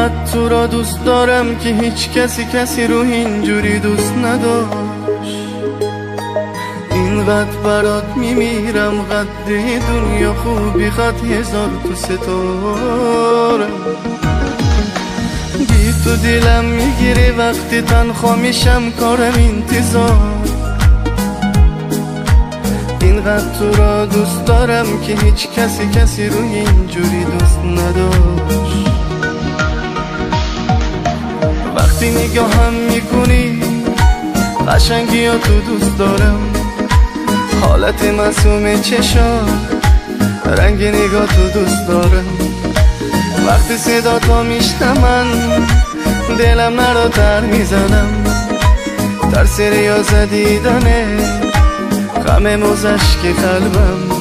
اینقدر تو را دوست دارم که هیچ کسی رو اینجوری دوست نداشت. اینقدر برات میمیرم، قد دنیا خوبی قد هزار تو ستاره. بی تو دلم میگیره وقتی تنها میشم، کارم انتظار. اینقدر تو را دوست دارم که هیچ کسی رو اینجوری دوست نداشت. وقتی نگاهم میکنی قشنگی ها تو دوست دارم، حالت معصوم چشا، رنگ نگاه تو دوست دارم. وقتی صدا تو میشنم دلم نراتر میزنم، ترس ریاض دیدنه غم موزش که قلبم.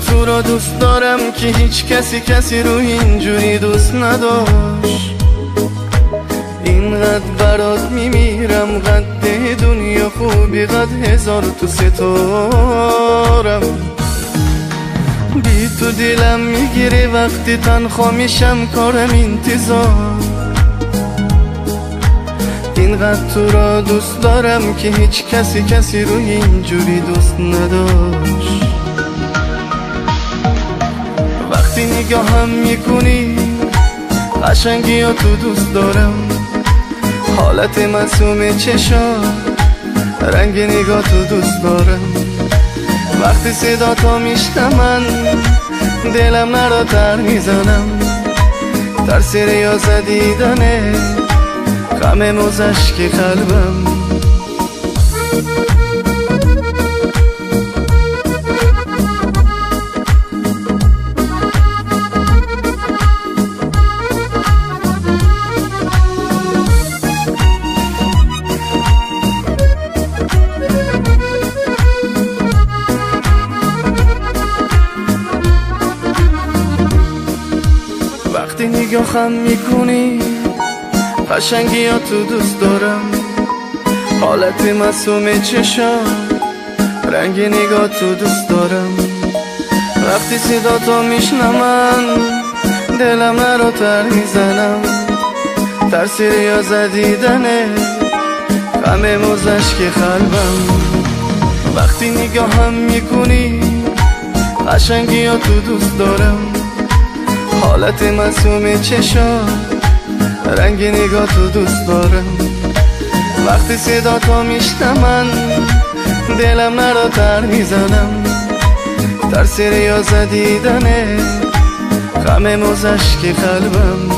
تو را دوست دارم که هیچ کسی رو اینجوری دوست نداشت. اینقدر برات میمیرم، قد دنیا خوبی قد هزار تو ستارم. بی تو دلم میگیره وقتی تنها میشم، کارم انتظار. اینقدر تو را دوست دارم که هیچ کسی رو اینجوری دوست نداشت. وقتی نگاهم میکنی قشنگی ها تو دوست دارم، حالت معصوم چشا، رنگ نگاه تو دوست دارم. وقتی صدا تو میشنم دلم نراتر میزنم، ترس ریاض دیدنه غم موزش که قلبم. وقتی نگاهم میکنی قشنگی ها تو دوست دارم، حالت معصوم چشا، رنگ نگاه تو دوست دارم. وقتی صدا تو میشنم دلم نراتر میزنم، ترس ریاض دیدنه غم موزش که قلبم. وقتی نگاهم میکنی قشنگی ها تو دوست دارم، حالت معصوم چشا، رنگ نگاه تو دوست دارم. وقتی صدا تو میشنم دلم نراتر میزنم، ترس ریاض دیدنه غم موزش که قلبم.